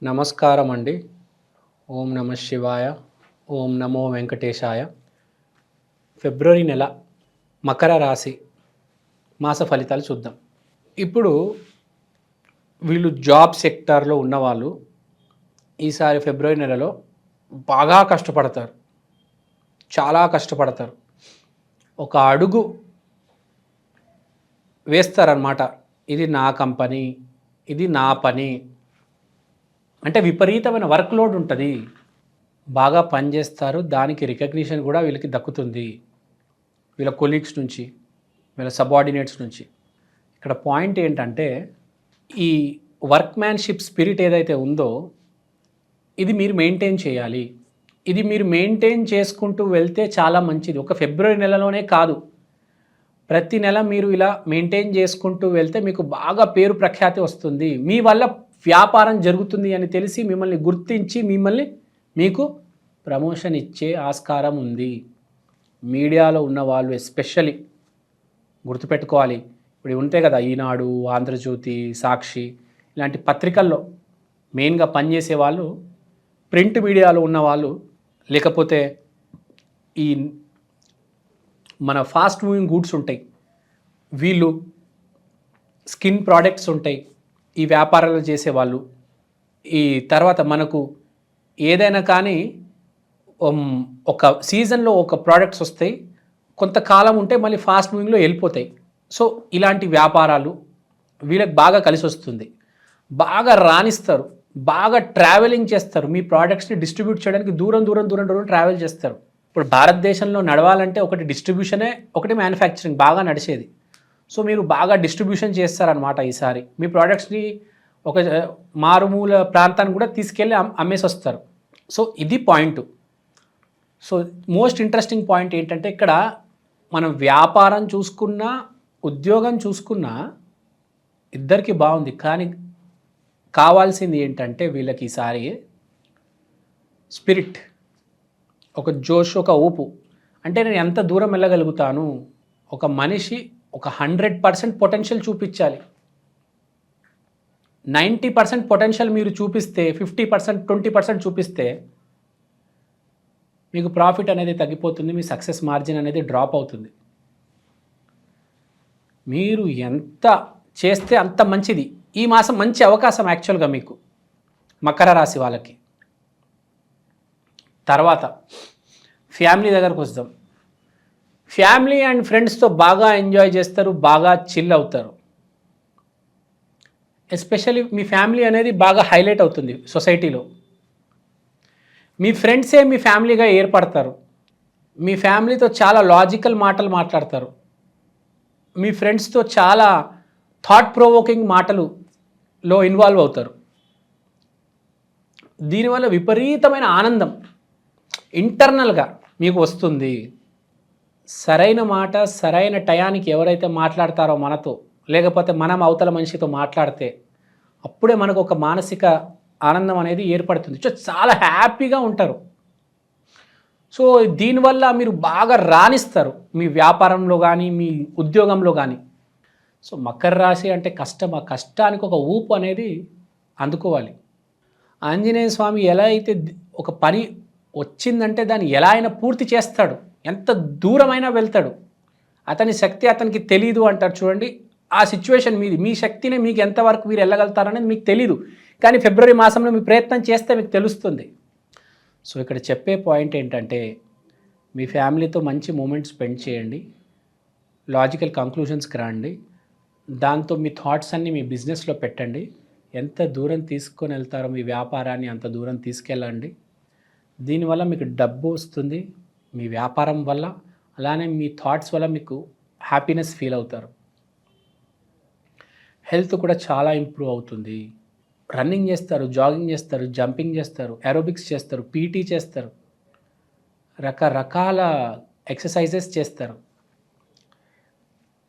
నమస్కారం అండి. ఓం నమ శివాయ. ఓం నమో వెంకటేశాయ. ఫిబ్రవరి నెల మకర రాశి మాస ఫలితాలు చూద్దాం. ఇప్పుడు వీళ్ళు జాబ్ సెక్టార్లో ఉన్నవాళ్ళు ఈసారి ఫిబ్రవరి నెలలో బాగా కష్టపడతారు. చాలా కష్టపడతారు. ఒక అడుగు వేస్తారనమాట. ఇది నా కంపెనీ, ఇది నా పని. అంటే విపరీతమైన వర్క్ లోడ్ ఉంటుంది. బాగా పనిచేస్తారు. దానికి రికగ్నిషన్ కూడా వీళ్ళకి దక్కుతుంది, వీళ్ళ కొలీగ్స్ నుంచి, వీళ్ళ సబార్డినేట్స్ నుంచి. ఇక్కడ పాయింట్ ఏంటంటే ఈ వర్క్మ్యాన్షిప్ స్పిరిట్ ఏదైతే ఉందో ఇది మీరు మెయింటైన్ చేయాలి. ఇది మీరు మెయింటైన్ చేసుకుంటూ వెళ్తే చాలా మంచిది. ఒక ఫిబ్రవరి నెలలోనే కాదు, ప్రతి నెల మీరు ఇలా మెయింటైన్ చేసుకుంటూ వెళ్తే మీకు బాగా పేరు ప్రఖ్యాతి వస్తుంది. మీ వల్ల వ్యాపారం జరుగుతుంది అని తెలిసి మిమ్మల్ని గుర్తించి మీకు ప్రమోషన్ ఇచ్చే ఆస్కారం ఉంది. మీడియాలో ఉన్న వాళ్ళు ఎస్పెషల్లీ గుర్తుపెట్టుకోవాలి. ఇప్పుడు ఉంటాయి కదా, ఈనాడు, ఆంధ్రజ్యోతి, సాక్షి ఇలాంటి పత్రికల్లో మెయిన్గా పనిచేసే వాళ్ళు, ప్రింట్ మీడియాలో ఉన్నవాళ్ళు, లేకపోతే ఈ మన ఫాస్ట్ మూవింగ్ గూడ్స్ ఉంటాయి, వీళ్ళు స్కిన్ ప్రోడక్ట్స్ ఉంటాయి, ఈ వ్యాపారాలు చేసేవాళ్ళు. ఈ తర్వాత మనకు ఏదైనా కానీ ఒక సీజన్లో ఒక ప్రోడక్ట్స్ వస్తాయి, కొంతకాలం ఉంటే మళ్ళీ ఫాస్ట్ మూవింగ్లో వెళ్ళిపోతాయి. సో ఇలాంటి వ్యాపారాలు వీళ్ళకి బాగా కలిసి వస్తుంది. బాగా రాణిస్తారు, బాగా ట్రావెలింగ్ చేస్తారు. మీ ప్రోడక్ట్స్ని డిస్ట్రిబ్యూట్ చేయడానికి దూరం ట్రావెల్ చేస్తారు. ఇప్పుడు భారతదేశంలో నడవాలంటే ఒకటి డిస్ట్రిబ్యూషనే, ఒకటి మ్యానుఫ్యాక్చరింగ్ బాగా నడిచేది. సో మీరు బాగా డిస్ట్రిబ్యూషన్ చేస్తారనమాట. ఈసారి మీ ప్రోడక్ట్స్ని ఒక మారుమూల ప్రాంతాన్ని కూడా తీసుకెళ్ళి అమ్మేసి వస్తారు. సో ఇది point. So most interesting point ఏంటంటే ఇక్కడ మనం వ్యాపారం చూసుకున్నా, ఉద్యోగం చూసుకున్నా ఇద్దరికి బాగుంది. కానీ కావాల్సింది ఏంటంటే వీళ్ళకి ఈసారి స్పిరిట్, ఒక జోష్, ఒక ఊపు. అంటే నేను ఎంత దూరం వెళ్ళగలుగుతాను. ఒక మనిషి ఒక 100% పొటెన్షియల్ చూపించాలి. 90% పొటెన్షియల్ మీరు చూపిస్తే, 50%, 20% చూపిస్తే మీకు ప్రాఫిట్ అనేది తగ్గిపోతుంది. మీ సక్సెస్ మార్జిన్ అనేది డ్రాప్ అవుతుంది. మీరు ఎంత చేస్తే అంత మంచిది. ఈ మాసం మంచి అవకాశం యాక్చువల్గా మీకు మకర రాశి వాళ్ళకి. తర్వాత ఫ్యామిలీ దగ్గరకు వద్దాం. ఫ్యామిలీ అండ్ ఫ్రెండ్స్తో బాగా ఎంజాయ్ చేస్తారు, బాగా చిల్ అవుతారు. ఎస్పెషల్లీ మీ ఫ్యామిలీ అనేది బాగా హైలైట్ అవుతుంది సొసైటీలో. మీ ఫ్రెండ్సే మీ ఫ్యామిలీగా ఏర్పడతారు. మీ ఫ్యామిలీతో చాలా లాజికల్ మాటలు మాట్లాడతారు. మీ ఫ్రెండ్స్తో చాలా థాట్ ప్రొవోకింగ్ మాటలులో ఇన్వాల్వ్ అవుతారు. దీనివల్ల విపరీతమైన ఆనందం ఇంటర్నల్గా మీకు వస్తుంది. సరైన మాట సరైన టయానికి ఎవరైతే మాట్లాడతారో మనతో, లేకపోతే మనం అవతల మనిషితో మాట్లాడితే అప్పుడే మనకు ఒక మానసిక ఆనందం అనేది ఏర్పడుతుంది. చాలా హ్యాపీగా ఉంటారు. సో దీనివల్ల మీరు బాగా రాణిస్తారు మీ వ్యాపారంలో కానీ, మీ ఉద్యోగంలో కానీ. సో మకర రాశి అంటే కష్టం. ఆ కష్టానికి ఒక ఊపు అనేది అందుకోవాలి. ఆంజనేయ స్వామి ఎలా అయితే ఒక పని వచ్చిందంటే దాన్ని ఎలా అయినా పూర్తి చేస్తాడు, ఎంత దూరమైనా వెళ్తాడు. అతని శక్తి అతనికి తెలీదు అంటారు చూడండి. ఆ సిచ్యువేషన్ మీది. మీ శక్తిని మీకు ఎంతవరకు మీరు వెళ్ళగలుగుతారనేది మీకు తెలీదు. కానీ ఫిబ్రవరి మాసంలో మీ ప్రయత్నం చేస్తే మీకు తెలుస్తుంది. సో ఇక్కడ చెప్పే పాయింట్ ఏంటంటే మీ ఫ్యామిలీతో మంచి మూమెంట్ స్పెండ్ చేయండి, లాజికల్ కంక్లూషన్స్కి రండి. దాంతో మీ థాట్స్ అన్నీ మీ బిజినెస్లో పెట్టండి. ఎంత దూరం తీసుకొని వెళ్తారో మీ వ్యాపారాన్ని అంత దూరం తీసుకెళ్ళండి. దీనివల్ల మీకు డబ్బు వస్తుంది మీ వ్యాపారం వల్ల, అలానే మీ థాట్స్ వల్ల మీకు హ్యాపీనెస్ ఫీల్ అవుతారు. హెల్త్ కూడా చాలా ఇంప్రూవ్ అవుతుంది. రన్నింగ్ చేస్తారు, జాగింగ్ చేస్తారు, జంపింగ్ చేస్తారు, ఏరోబిక్స్ చేస్తారు, పీటీ చేస్తారు, రకరకాల ఎక్సర్సైజెస్ చేస్తారు.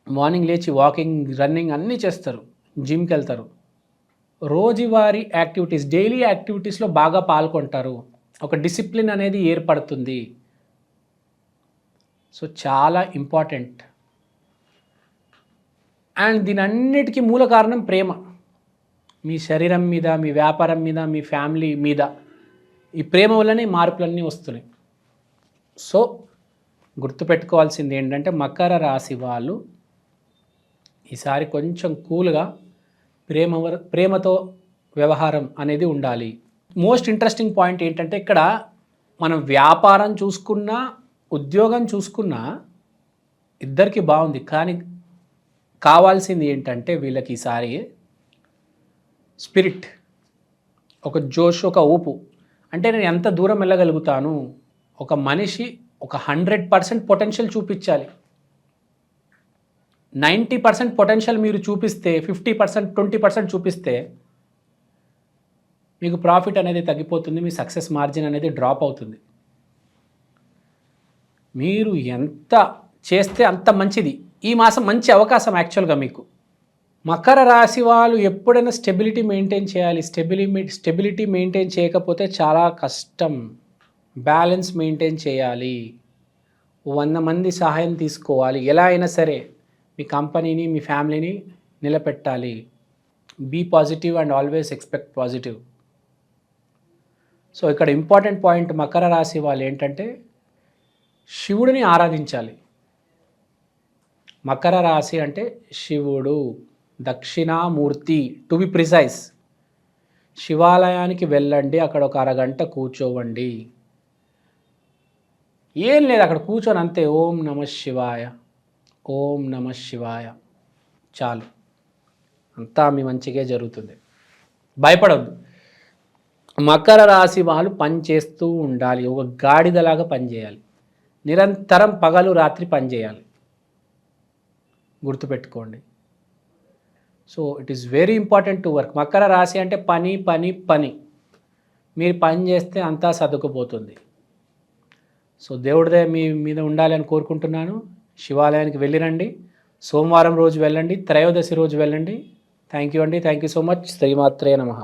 మార్నింగ్ లేచి వాకింగ్, రన్నింగ్ అన్నీ చేస్తారు, జిమ్కి వెళ్తారు. రోజువారీ యాక్టివిటీస్, డైలీ యాక్టివిటీస్లో బాగా పాల్గొంటారు. ఒక డిసిప్లిన్ అనేది ఏర్పడుతుంది. సో చాలా ఇంపార్టెంట్. అండ్ దీనన్నిటికీ మూల కారణం ప్రేమ. మీ శరీరం మీద, మీ వ్యాపారం మీద, మీ ఫ్యామిలీ మీద ఈ ప్రేమ వల్లనే మార్పులన్నీ వస్తున్నాయి. సో గుర్తుపెట్టుకోవాల్సింది ఏంటంటే మకర రాశి వాళ్ళు ఈసారి కొంచెం కూల్గా ప్రేమతో వ్యవహారం అనేది ఉండాలి. మోస్ట్ ఇంట్రెస్టింగ్ పాయింట్ ఏంటంటే ఇక్కడ మనం వ్యాపారం చూసుకున్నా, ఉద్యోగం చూసుకున్నా ఇద్దరికి బాగుంది. కానీ కావాల్సింది ఏంటంటే వీళ్ళకి ఈసారి స్పిరిట్, ఒక జోష్, ఒక ఊపు. అంటే నేను ఎంత దూరం వెళ్ళగలుగుతాను, ఒక మనిషి ఒక 100% పొటెన్షియల్ చూపించాలి. 90% పొటెన్షియల్ మీరు చూపిస్తే 50%, 20% చూపిస్తే మీకు ప్రాఫిట్ అనేది తగ్గిపోతుంది, మీ సక్సెస్ మార్జిన్ అనేది డ్రాప్ అవుతుంది. మీరు ఎంత చేస్తే అంత మంచిది. ఈ మాసం మంచి అవకాశం యాక్చువల్గా మీకు. మకర రాశి వాళ్ళు ఎప్పుడైనా స్టెబిలిటీ మెయింటైన్ చేయాలి. స్టెబిలిటీ మెయింటైన్ చేయకపోతే చాలా కష్టం. బ్యాలెన్స్ మెయింటైన్ చేయాలి. 100 మంది సహాయం తీసుకోవాలి. ఎలా అయినా సరే మీ కంపెనీని, మీ ఫ్యామిలీని నిలబెట్టాలి. Be positive and always expect positive. So ఇక్కడ ఇంపార్టెంట్ పాయింట్ మకర రాశి వాళ్ళు ఏంటంటే శివుడిని ఆరాధించాలి. మకర రాశి అంటే శివుడు, దక్షిణామూర్తి టు బి ప్రిసైజ్. శివాలయానికి వెళ్ళండి, అక్కడ ఒక అరగంట కూర్చోవండి. ఏం లేదు, అక్కడ కూర్చొని అంతే ఓం నమ శివాయ, ఓం నమ శివాయ, చాలు. అంతా మీ మంచిగా జరుగుతుంది. భయపడవద్దు. మకర రాశి వాళ్ళు పని చేస్తూ ఉండాలి. ఒక గాడిదలాగా పనిచేయాలి. నిరంతరం పగలు రాత్రి పనిచేయాలి. గుర్తుపెట్టుకోండి. So it is very important to work. Makar రాశి అంటే పని పని పని. మీరు పని చేస్తే అంతా సర్దుకుపోతుంది. సో దేవుడిదే మీ మీద ఉండాలి అని కోరుకుంటున్నాను. శివాలయానికి వెళ్ళిరండి. సోమవారం రోజు వెళ్ళండి, త్రయోదశి రోజు వెళ్ళండి. థ్యాంక్ యూ అండి. Thank you so much. శ్రీమాత్రే నమః.